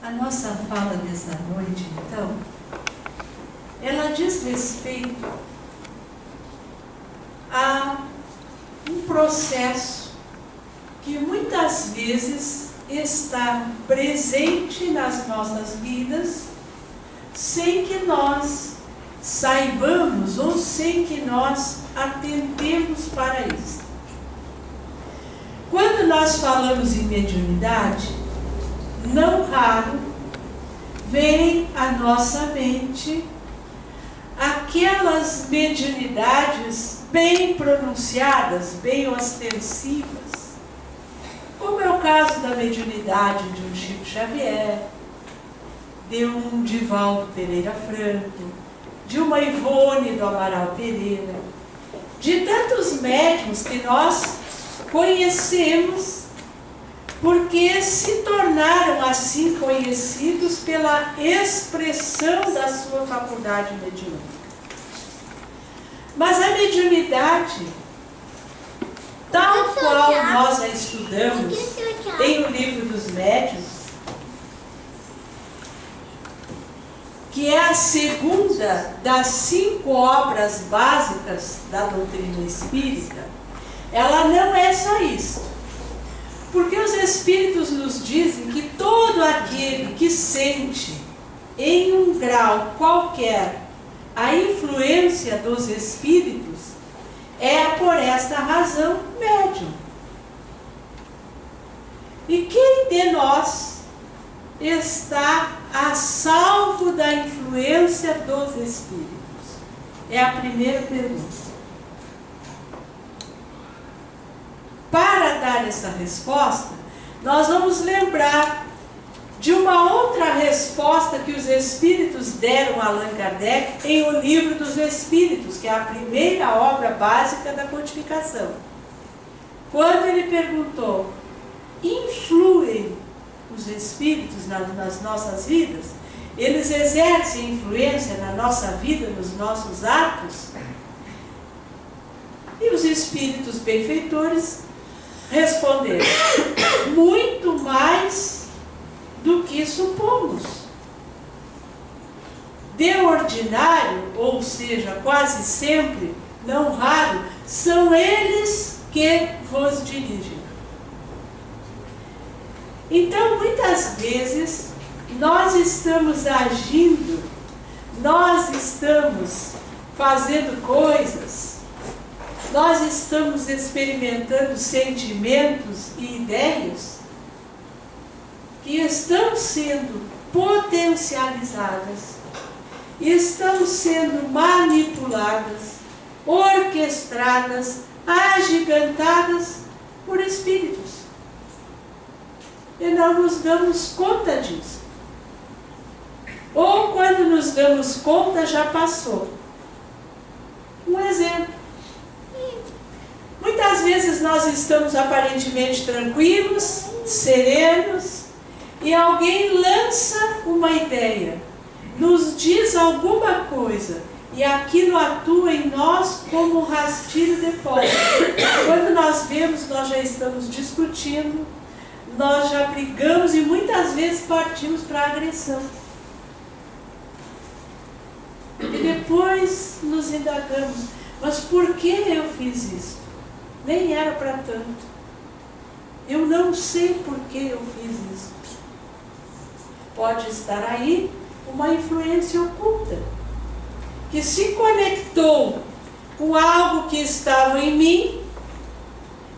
A nossa fala dessa noite, então, ela diz respeito a um processo que muitas vezes está presente nas nossas vidas sem que nós saibamos ou sem que nós atentemos para isso. Quando nós falamos em mediunidade, não raro vem à nossa mente aquelas mediunidades bem pronunciadas, bem ostensivas, como é o caso da mediunidade de um Chico Xavier, de um Divaldo Pereira Franco, de uma Ivone do Amaral Pereira, de tantos médiuns que nós conhecemos porque se tornaram assim conhecidos pela expressão da sua faculdade mediúnica. Mas a mediunidade, tal qual nós a estudamos em O Livro dos Médiuns, que é a segunda das 5 obras básicas da doutrina espírita, ela não é só isso. Porque os Espíritos nos dizem que todo aquele que sente em um grau qualquer a influência dos Espíritos é por esta razão médium. E quem de nós está a salvo da influência dos Espíritos? É a primeira pergunta. Para dar essa resposta, nós vamos lembrar de uma outra resposta que os Espíritos deram a Allan Kardec em O Livro dos Espíritos, que é a primeira obra básica da codificação. Quando ele perguntou: influem os Espíritos nas nossas vidas? Eles exercem influência na nossa vida, nos nossos atos? E os Espíritos benfeitores responderam: muito mais do que supomos. De ordinário, ou seja, quase sempre, não raro, são eles que vos dirigem. Então, muitas vezes, nós estamos agindo, nós estamos fazendo coisas, nós estamos experimentando sentimentos e ideias que estão sendo potencializadas, estão sendo manipuladas, orquestradas, agigantadas por espíritos. E não nos damos conta disso. Ou quando nos damos conta, já passou. Um exemplo. Muitas vezes nós estamos aparentemente tranquilos, serenos, e alguém lança uma ideia, nos diz alguma coisa, e aquilo atua em nós como um rastilho de pólvora. Quando nós vemos, nós já estamos discutindo, nós já brigamos e muitas vezes partimos para a agressão. E depois nos indagamos: mas por que eu fiz isso? Nem era para tanto. Eu não sei por que eu fiz isso. Pode estar aí uma influência oculta, que se conectou com algo que estava em mim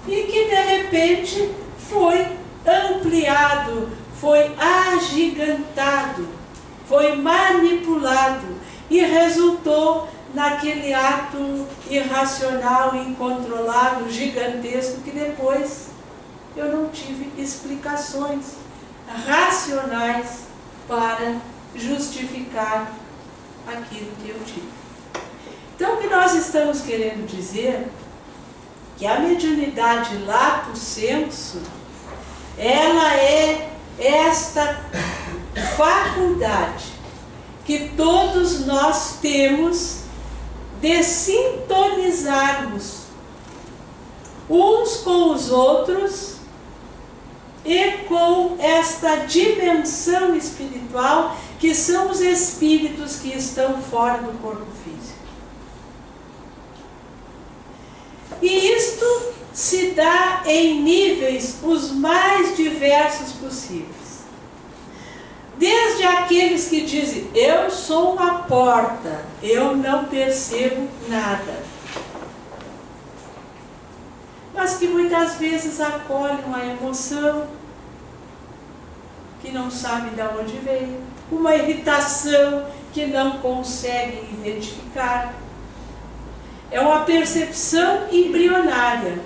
e que de repente foi ampliado, foi agigantado, foi manipulado e resultou naquele ato irracional, incontrolável, gigantesco, que depois eu não tive explicações racionais para justificar aquilo que eu tive. Então, o que nós estamos querendo dizer que a mediunidade lato sensu, ela é esta faculdade que todos nós temos de sintonizarmos uns com os outros e com esta dimensão espiritual, que são os espíritos que estão fora do corpo físico. E isto se dá em níveis os mais diversos possíveis. Desde aqueles que dizem, eu sou uma porta, eu não percebo nada. Mas que muitas vezes acolhem uma emoção que não sabe de onde veio, uma irritação que não consegue identificar. É uma percepção embrionária,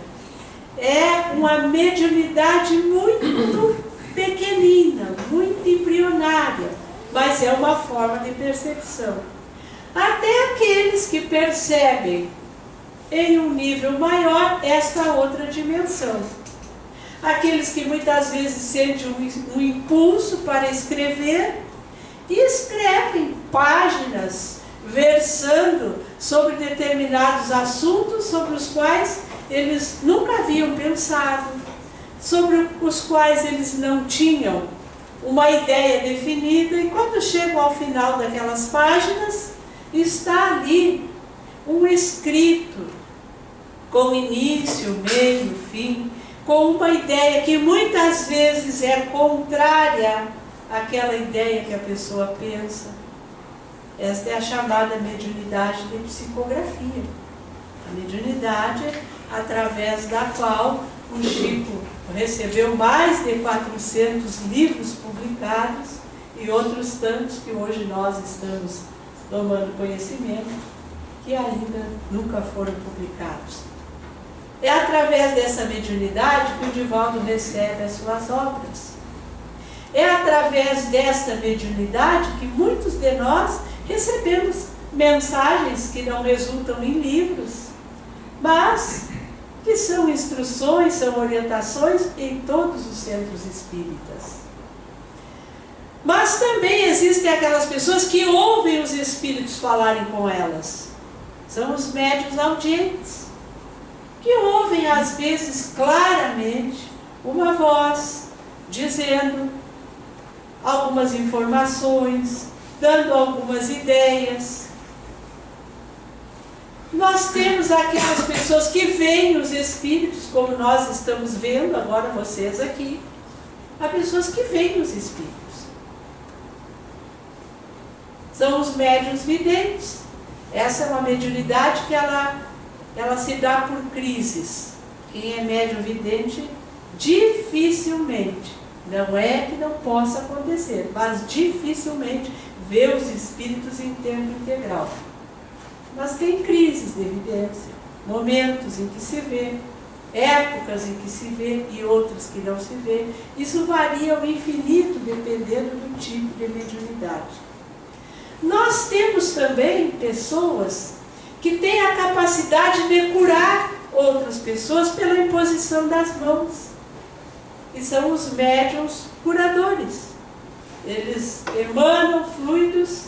é uma mediunidade muito pequenina, muito embrionária, mas é uma forma de percepção. Até aqueles que percebem em um nível maior esta outra dimensão. Aqueles que muitas vezes sentem um impulso para escrever e escrevem páginas versando sobre determinados assuntos sobre os quais eles nunca haviam pensado, sobre os quais eles não tinham uma ideia definida, e quando chegam ao final daquelas páginas, está ali um escrito com início, meio, fim, com uma ideia que muitas vezes é contrária àquela ideia que a pessoa pensa. Esta é a chamada mediunidade de psicografia. A mediunidade através da qual o Chico recebeu mais de 400 livros publicados e outros tantos que hoje nós estamos tomando conhecimento, que ainda nunca foram publicados. É através dessa mediunidade que o Divaldo recebe as suas obras. É através desta mediunidade que muitos de nós recebemos mensagens que não resultam em livros, mas que são instruções, são orientações em todos os centros espíritas. Mas também existem aquelas pessoas que ouvem os espíritos falarem com elas. São os médiuns audientes, que ouvem às vezes claramente uma voz dizendo algumas informações, dando algumas ideias. Nós temos aquelas pessoas que veem os espíritos, como nós estamos vendo agora vocês aqui. Há pessoas que veem os espíritos. São os médiuns videntes. Essa é uma mediunidade que ela se dá por crises. Quem é médium vidente, dificilmente, não é que não possa acontecer, mas dificilmente vê os espíritos em tempo integral. Mas tem crises de evidência, momentos em que se vê, épocas em que se vê e outras que não se vê. Isso varia ao infinito, dependendo do tipo de mediunidade. Nós temos também pessoas que têm a capacidade de curar outras pessoas pela imposição das mãos. E são os médiuns curadores. Eles emanam fluidos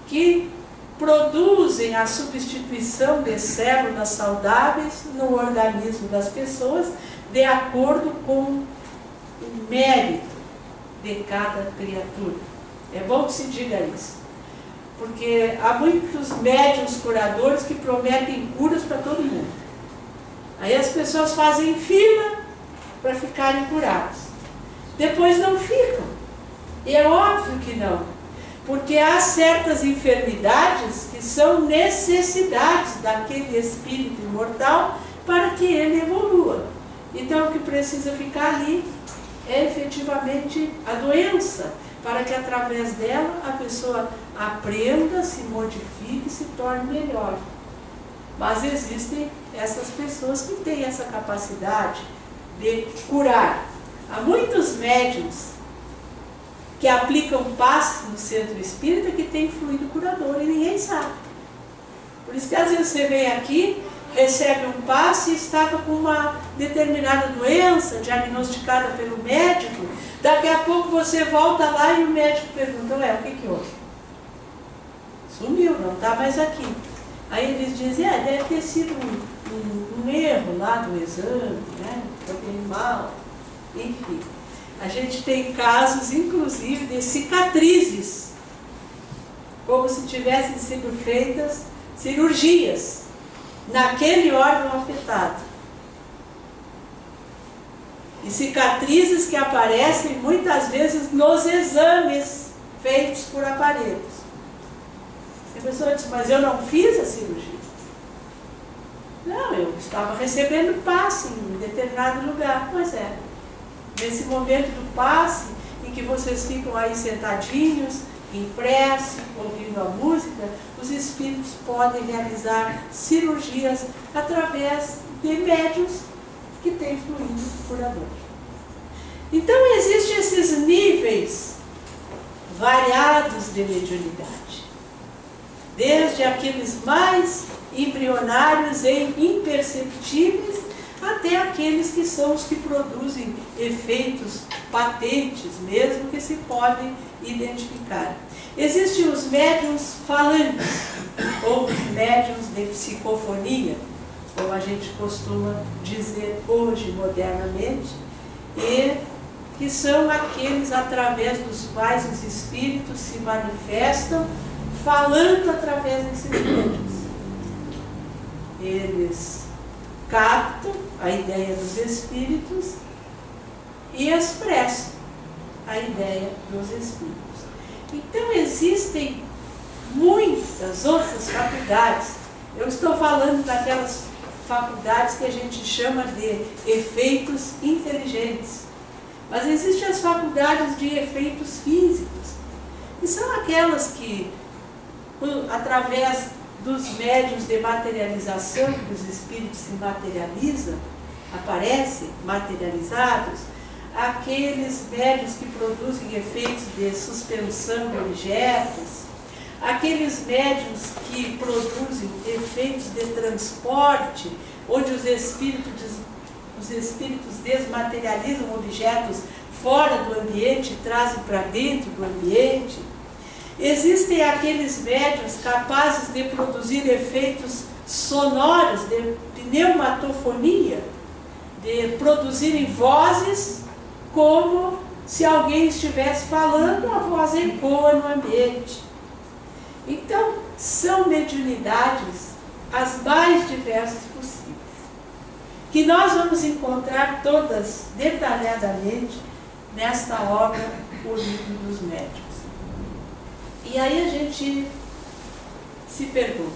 que produzem a substituição de células saudáveis no organismo das pessoas de acordo com o mérito de cada criatura. É bom que se diga isso, porque há muitos médiuns curadores que prometem curas para todo mundo. Aí as pessoas fazem fila para ficarem curados. Depois não ficam. E é óbvio que não. Porque há certas enfermidades que são necessidades daquele espírito imortal para que ele evolua. Então o que precisa ficar ali é efetivamente a doença, para que através dela a pessoa aprenda, se modifique e se torne melhor. Mas existem essas pessoas que têm essa capacidade de curar. Há muitos médiuns que aplicam passes no centro espírita que tem fluido curador e ninguém sabe. Por isso que às vezes você vem aqui, recebe um passe e estava com uma determinada doença diagnosticada pelo médico, daqui a pouco você volta lá e o médico pergunta, o que houve? Sumiu, não está mais aqui. Aí eles dizem, deve ter sido um erro lá do exame, né? Foi mal, enfim. A gente tem casos, inclusive, de cicatrizes, como se tivessem sido feitas cirurgias naquele órgão afetado. E cicatrizes que aparecem muitas vezes nos exames feitos por aparelhos. A pessoa diz, mas eu não fiz a cirurgia. Não, eu estava recebendo passe em determinado lugar. Pois é, nesse momento do passe, em que vocês ficam aí sentadinhos, em prece, ouvindo a música, os espíritos podem realizar cirurgias através de médiuns que têm fluido curador. Então, existem esses níveis variados de mediunidade, desde aqueles mais embrionários e imperceptíveis, até aqueles que são os que produzem efeitos patentes, mesmo que se podem identificar. Existem os médiuns falantes, ou os médiuns de psicofonia, como a gente costuma dizer hoje modernamente, e que são aqueles através dos quais os espíritos se manifestam, falando através desses médiuns. Eles captam a ideia dos espíritos e expressam a ideia dos espíritos. Então existem muitas outras faculdades. Eu estou falando daquelas faculdades que a gente chama de efeitos inteligentes. Mas existem as faculdades de efeitos físicos, que são aquelas que, através dos médiuns de materialização, que os espíritos se materializam, aparecem materializados, aqueles médiuns que produzem efeitos de suspensão de objetos, aqueles médiuns que produzem efeitos de transporte, onde os espíritos desmaterializam objetos fora do ambiente e trazem para dentro do ambiente. Existem aqueles médiuns capazes de produzir efeitos sonoros, de pneumatofonia, de produzirem vozes como se alguém estivesse falando, a voz ecoa no ambiente. Então, são mediunidades as mais diversas possíveis, que nós vamos encontrar todas detalhadamente nesta obra, O Livro dos Médiuns. E aí a gente se pergunta,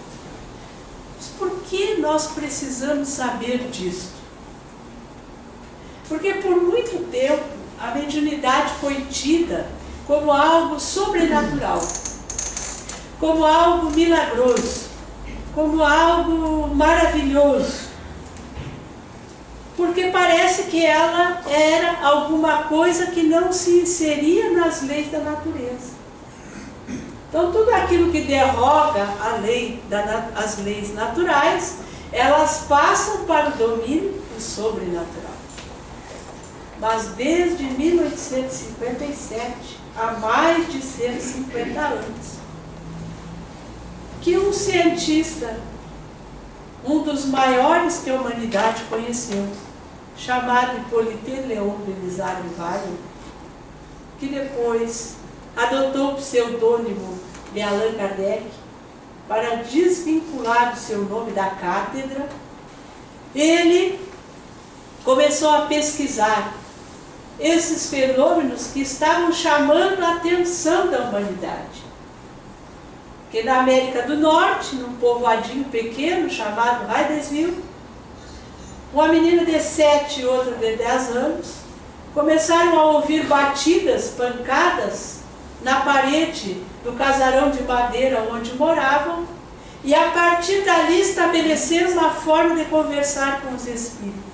por que nós precisamos saber disso? Porque por muito tempo a mediunidade foi tida como algo sobrenatural, como algo milagroso, como algo maravilhoso, porque parece que ela era alguma coisa que não se inseria nas leis da natureza. Então, tudo aquilo que derroga a lei as leis naturais, elas passam para o domínio do sobrenatural. Mas desde 1857, há mais de 150 anos, que um cientista, um dos maiores que a humanidade conheceu, chamado Hippolyte Léon Belisário Vallée, que depois adotou o pseudônimo de Allan Kardec para desvincular o seu nome da cátedra, ele começou a pesquisar esses fenômenos que estavam chamando a atenção da humanidade. Que na América do Norte, num povoadinho pequeno chamado Hydesville, uma menina de 7 e outra de 10 anos começaram a ouvir batidas, pancadas na parede do casarão de madeira onde moravam, e a partir dali estabeleceram uma forma de conversar com os espíritos.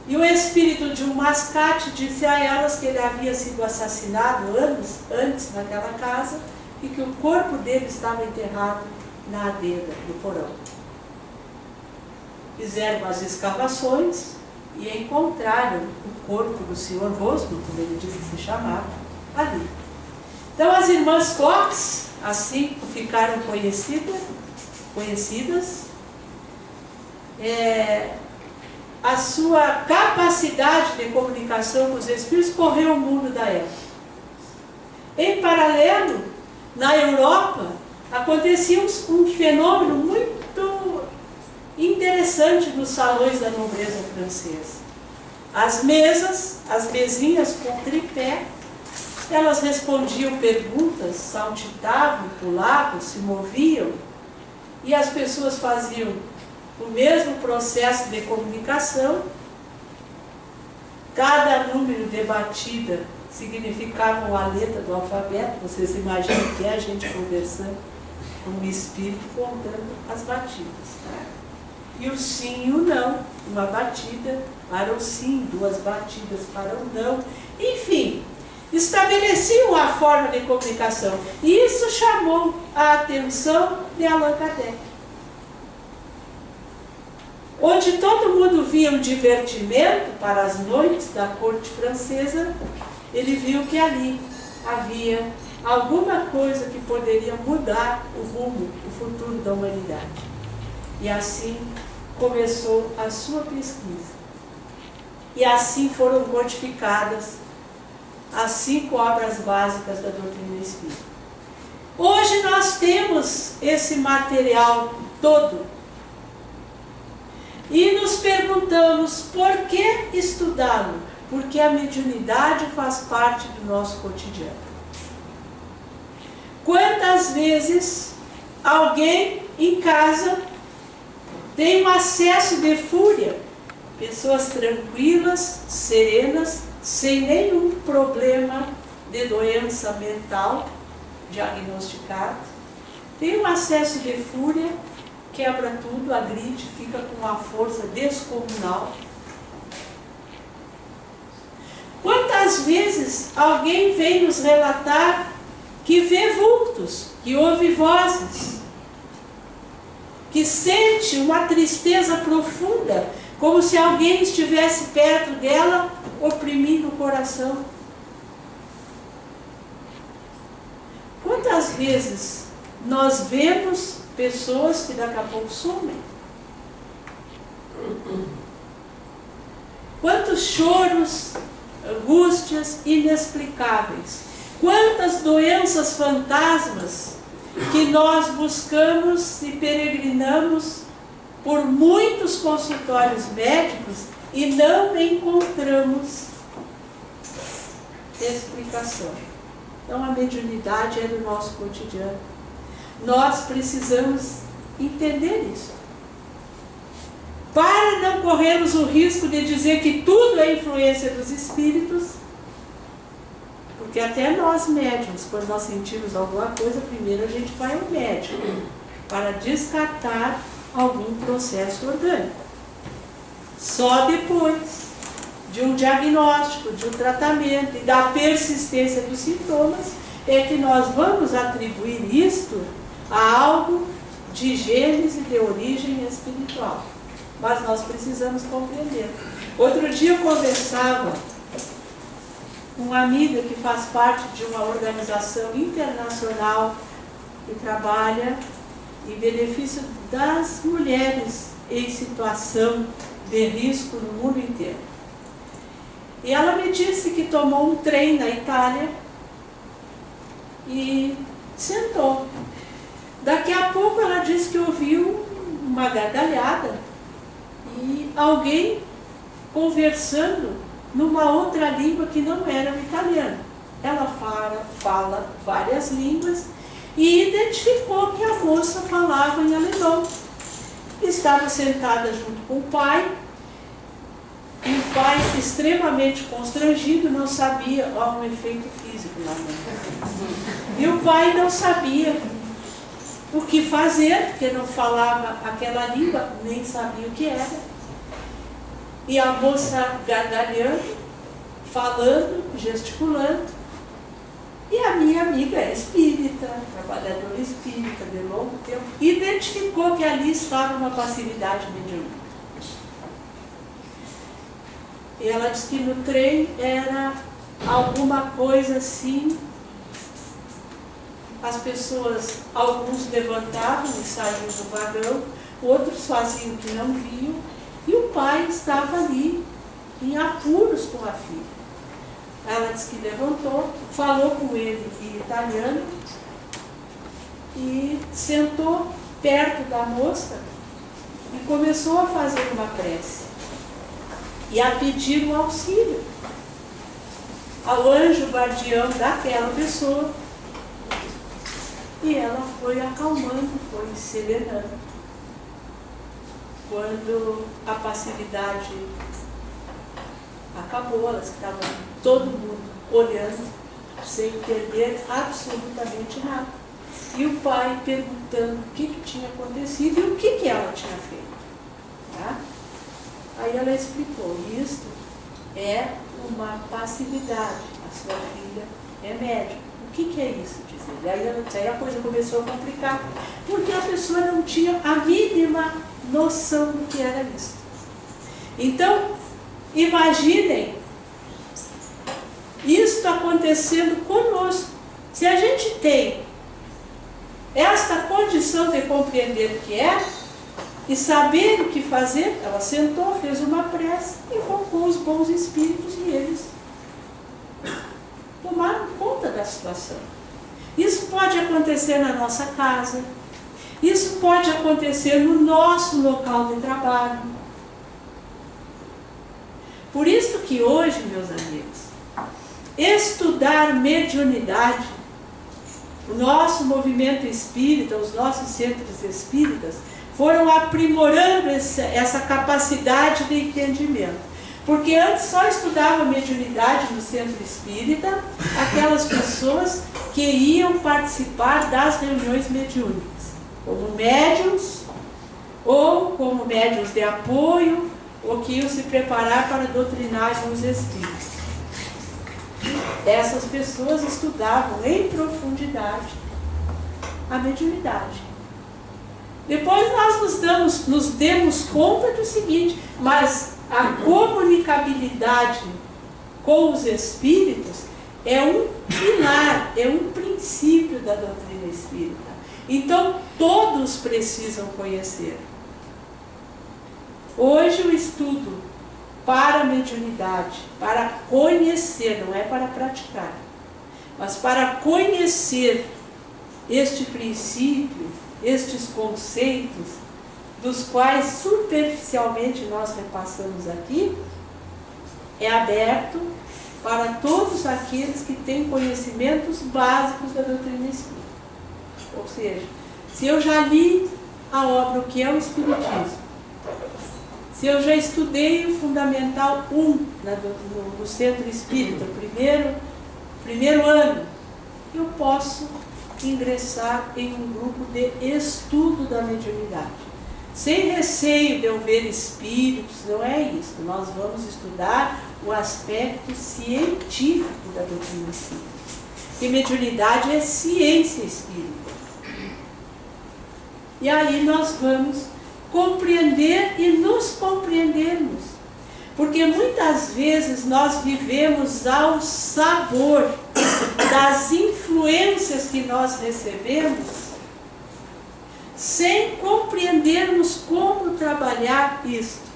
E o espírito de um mascate disse a elas que ele havia sido assassinado anos antes naquela casa e que o corpo dele estava enterrado na adega do porão. Fizeram as escavações e encontraram o corpo do Sr. Rosmo, como ele disse que se chamava, ali. Então as irmãs Fox, assim ficaram conhecidas, a sua capacidade de comunicação com os espíritos correu o mundo da época. Em paralelo, na Europa, acontecia um fenômeno muito interessante nos salões da nobreza francesa. As mesas, as mesinhas com tripé, elas respondiam perguntas, saltitavam, pulavam, se moviam, e as pessoas faziam o mesmo processo de comunicação. Cada número de batida significava uma letra do alfabeto. Vocês imaginam que é a gente conversando com o espírito contando as batidas, tá? E o sim e o não, uma batida para o sim, duas batidas para o não, enfim, estabeleciam a forma de comunicação. E isso chamou a atenção de Allan Kardec. Onde todo mundo via um divertimento para as noites da corte francesa, ele viu que ali havia alguma coisa que poderia mudar o rumo, o futuro da humanidade. E assim começou a sua pesquisa. E assim foram codificadas as 5 obras básicas da doutrina espírita. Hoje nós temos esse material todo e nos perguntamos por que estudá-lo? Porque a mediunidade faz parte do nosso cotidiano. Quantas vezes alguém em casa tem um acesso de fúria, pessoas tranquilas, serenas, sem nenhum problema de doença mental diagnosticado, tem um acesso de fúria, quebra tudo, agride, fica com uma força descomunal. Quantas vezes alguém vem nos relatar que vê vultos, que ouve vozes, que sente uma tristeza profunda, como se alguém estivesse perto dela, oprimindo o coração. Quantas vezes nós vemos pessoas que daqui a pouco sumem? Quantos choros, angústias inexplicáveis, quantas doenças fantasmas que nós buscamos e peregrinamos por muitos consultórios médicos e não encontramos explicação. Então a mediunidade é do nosso cotidiano. Nós precisamos entender isso. Para não corrermos o risco de dizer que tudo é influência dos espíritos, porque até nós médiuns, quando nós sentimos alguma coisa, primeiro a gente vai ao médico para descartar algum processo orgânico. Só depois de um diagnóstico, de um tratamento e da persistência dos sintomas é que nós vamos atribuir isto a algo de gênese, de origem espiritual. Mas nós precisamos compreender. Outro dia eu conversava com uma amiga que faz parte de uma organização internacional que trabalha em benefício das mulheres em situação de risco no mundo inteiro. E ela me disse que tomou um trem na Itália e sentou. Daqui a pouco ela disse que ouviu uma gargalhada e alguém conversando numa outra língua que não era o italiano. Ela fala várias línguas e identificou que a moça falava em alemão. Estava sentada junto com o pai, e o pai, extremamente constrangido, não sabia, um efeito físico lá dentro. E o pai não sabia o que fazer, porque não falava aquela língua, nem sabia o que era. E a moça gargalhando, falando, gesticulando. E a minha amiga é espírita, trabalhadora espírita de longo tempo, identificou que ali estava uma passividade mediúnica. E ela disse que no trem era alguma coisa assim, as pessoas, alguns levantavam e saíam do vagão, outros faziam que não viam, E o pai estava ali, em apuros com a filha. Ela disse que levantou, falou com ele em italiano e sentou perto da moça e começou a fazer uma prece e a pedir um auxílio ao anjo guardião daquela pessoa. E ela foi acalmando, foi serenando. Quando a passividade acabou, elas estavam todo mundo olhando, sem entender absolutamente nada. E o pai perguntando o que tinha acontecido e o que ela tinha feito. Tá? Aí ela explicou, isto é uma passividade, a sua filha é médica. O que é isso? Diz ele. Aí a coisa começou a complicar, porque a pessoa não tinha a mínima noção do que era isso. Então, imaginem isso acontecendo conosco. Se a gente tem esta condição de compreender o que é e saber o que fazer, ela sentou, fez uma prece, invocou os bons espíritos e eles tomaram conta da situação. Isso pode acontecer na nossa casa, isso pode acontecer no nosso local de trabalho. Por isso que hoje, meus amigos, estudar mediunidade, o nosso movimento espírita, os nossos centros espíritas, foram aprimorando essa capacidade de entendimento. Porque antes só estudava mediunidade no centro espírita aquelas pessoas que iam participar das reuniões mediúnicas, como médiuns, ou como médiuns de apoio, ou que iam se preparar para doutrinar os espíritos. Essas pessoas estudavam em profundidade a mediunidade. Depois nós nos demos conta do seguinte, mas a comunicabilidade com os espíritos é um pilar, é um princípio da doutrina espírita. Então todos precisam conhecer. Hoje o estudo para a mediunidade, para conhecer, não é para praticar, mas para conhecer este princípio, estes conceitos, dos quais superficialmente nós repassamos aqui, é aberto para todos aqueles que têm conhecimentos básicos da doutrina espírita. Ou seja, se eu já li a obra O que é o Espiritismo, se eu já estudei o Fundamental 1 no Centro Espírita, primeiro ano, eu posso ingressar em um grupo de estudo da mediunidade. Sem receio de eu ver espíritos, não é isso. Nós vamos estudar o aspecto científico da doutrina espírita. E mediunidade é ciência espírita. E aí nós vamos compreender e nos compreendermos. Porque muitas vezes nós vivemos ao sabor das influências que nós recebemos, sem compreendermos como trabalhar isto.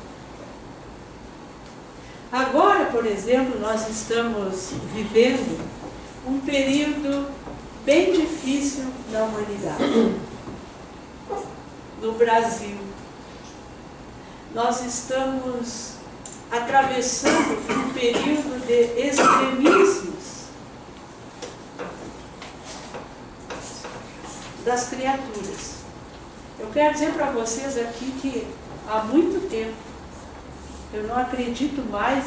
Agora, por exemplo, nós estamos vivendo um período bem difícil na humanidade. No Brasil, nós estamos atravessando um período de extremismos das criaturas. Eu quero dizer para vocês aqui que há muito tempo eu não acredito mais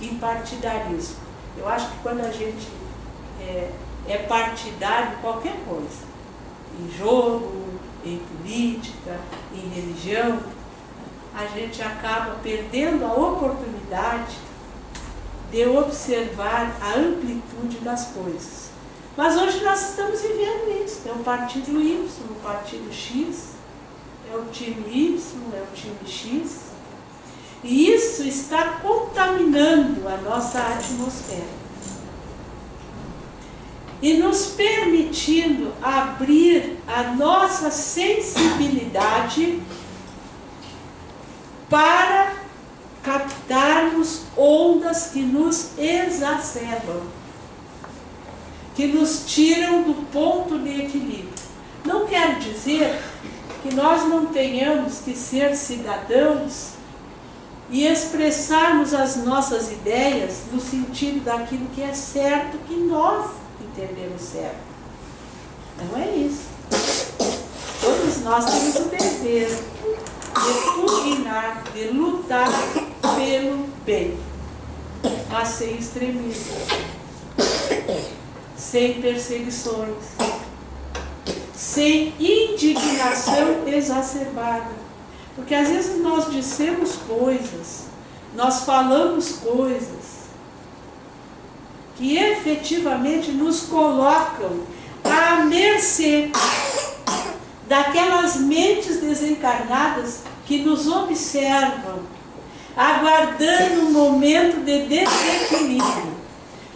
em partidarismo. Eu acho que quando a gente é partidário em qualquer coisa, em jogo, em política, em religião, a gente acaba perdendo a oportunidade de observar a amplitude das coisas. Mas hoje nós estamos vivendo isso. É o partido Y, o partido X, é o time Y, é o time X. E isso está contaminando a nossa atmosfera. E nos permitindo abrir a nossa sensibilidade para captarmos ondas que nos exacerbam, que nos tiram do ponto de equilíbrio. Não quer dizer que nós não tenhamos que ser cidadãos e expressarmos as nossas ideias no sentido daquilo que é certo, que nós entendemos certo. Não é isso. Todos nós temos o dever de pugnar, de lutar pelo bem, mas sem extremismo, sem perseguições, sem indignação exacerbada. Porque às vezes nós dissemos coisas, nós falamos coisas que efetivamente nos colocam à mercê daquelas mentes desencarnadas que nos observam, aguardando um momento de desequilíbrio,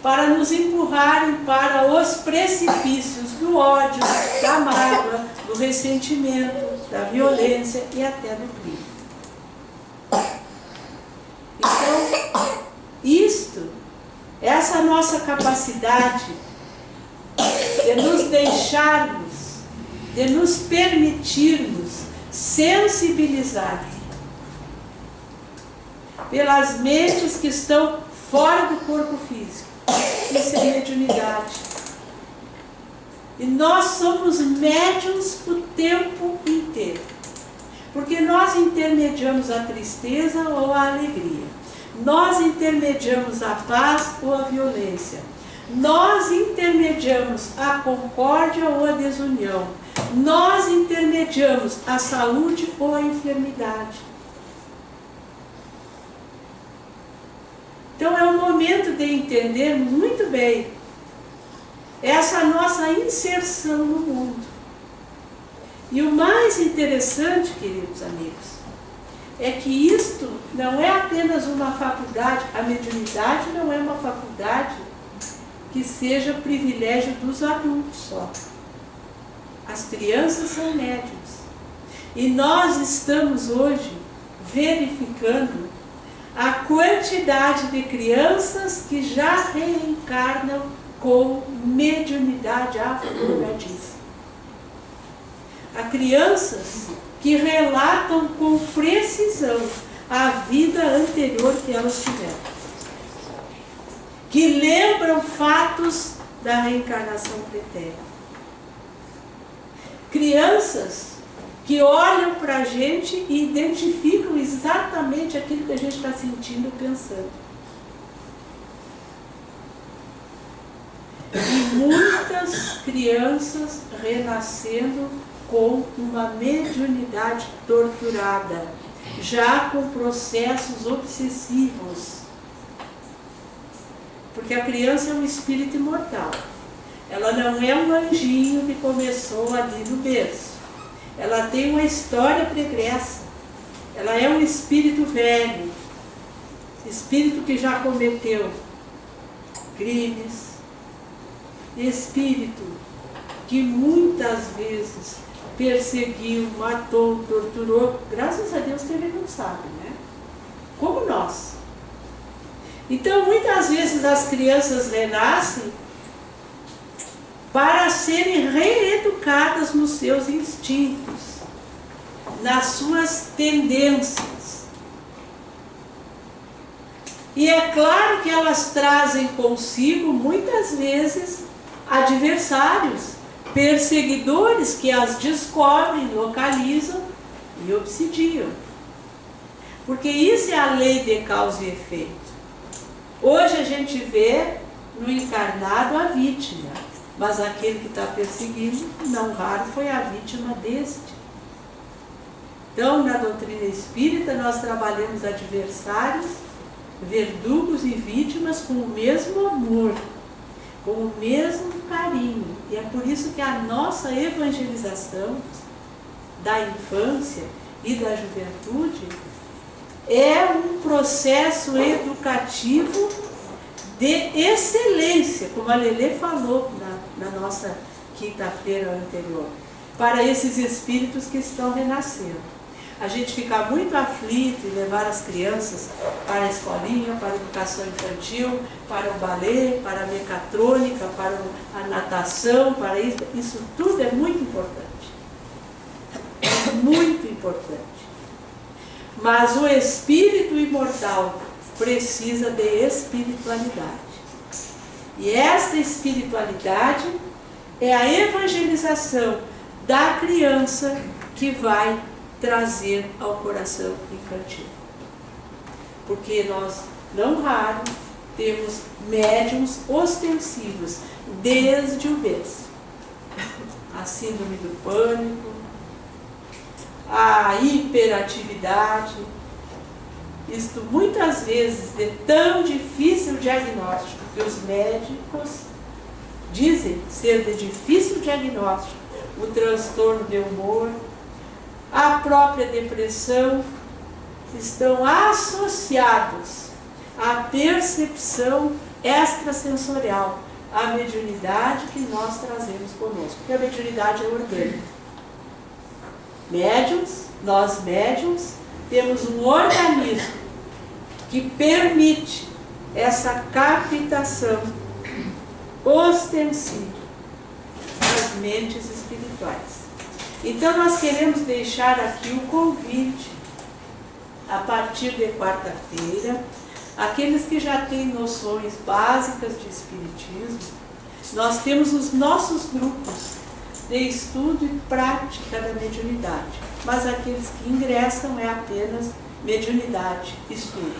para nos empurrarem para os precipícios do ódio, da mágoa, do ressentimento, da violência e até do crime. Então, essa nossa capacidade de nos deixarmos, de nos permitirmos sensibilizar pelas mentes que estão fora do corpo físico. Isso é mediunidade. E nós somos médiuns o tempo inteiro. Porque nós intermediamos a tristeza ou a alegria. Nós intermediamos a paz ou a violência. Nós intermediamos a concórdia ou a desunião. Nós intermediamos a saúde ou a enfermidade. Então é o momento de entender muito bem essa nossa inserção no mundo. E o mais interessante, queridos amigos, é que isto não é apenas uma faculdade, a mediunidade não é uma faculdade que seja privilégio dos adultos só. As crianças são médiuns. E nós estamos hoje verificando a quantidade de crianças que já reencarnam com mediunidade afloradíssima. Há crianças que relatam com precisão a vida anterior que elas tiveram, que lembram fatos da reencarnação pretérita. Crianças que olham para a gente e identificam exatamente aquilo que a gente está sentindo e pensando. E muitas crianças renascendo com uma mediunidade torturada, já com processos obsessivos. Porque a criança é um espírito imortal. Ela não é um anjinho que começou ali no berço. Ela tem uma história pregressa. Ela é um espírito velho, espírito que já cometeu crimes, espírito que muitas vezes perseguiu, matou, torturou. Graças a Deus que ele não sabe, né? Como nós. Então, muitas vezes as crianças renascem para serem reeducadas nos seus instintos, nas suas tendências. E é claro que elas trazem consigo, muitas vezes, adversários, perseguidores que as descobrem, localizam e obsidiam. Porque isso é a lei de causa e efeito. Hoje a gente vê no encarnado a vítima, mas aquele que está perseguindo, não raro, foi a vítima deste. Então, na doutrina espírita, nós trabalhamos adversários, verdugos e vítimas com o mesmo amor, com o mesmo carinho. E é por isso que a nossa evangelização da infância e da juventude é um processo educativo de excelência, como a Lelê falou na nossa quinta-feira anterior, para esses espíritos que estão renascendo. a gente fica muito aflito em levar as crianças para a escolinha, para a educação infantil, para o balé, para a mecatrônica, para a natação, para isso. Isso tudo é muito importante. É muito importante. Mas o espírito imortal precisa de espiritualidade. E esta espiritualidade é a evangelização da criança que vai trazer ao coração infantil. Porque nós, não raro, temos médiums ostensivos desde o berço. A síndrome do pânico, a hiperatividade, isto muitas vezes de tão difícil diagnóstico que os médicos dizem ser de difícil diagnóstico, o transtorno de humor, a própria depressão, estão associados à percepção extrasensorial, à mediunidade que nós trazemos conosco, porque a mediunidade é orgânica. Médiuns, nós médiuns, temos um organismo que permite essa captação ostensiva das mentes espirituais. Então nós queremos deixar aqui o convite, a partir de quarta-feira, aqueles que já têm noções básicas de espiritismo, nós temos os nossos grupos de estudo e prática da mediunidade, mas aqueles que ingressam é apenas mediunidade, estudo.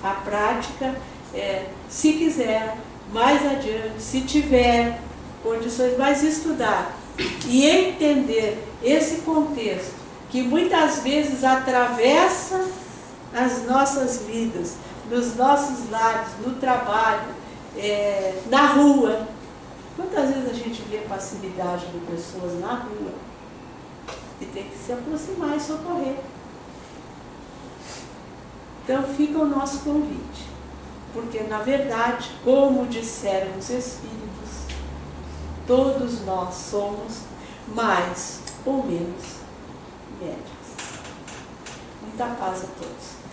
A prática é, se quiser, mais adiante, se tiver condições, mais estudar e entender esse contexto que muitas vezes atravessa as nossas vidas, nos nossos lares, no trabalho, na rua. Quantas vezes a gente vê passividade de pessoas na rua e tem que se aproximar e socorrer. Então fica o nosso convite, porque na verdade, como disseram os Espíritos, todos nós somos mais ou menos médiuns. Muita paz a todos.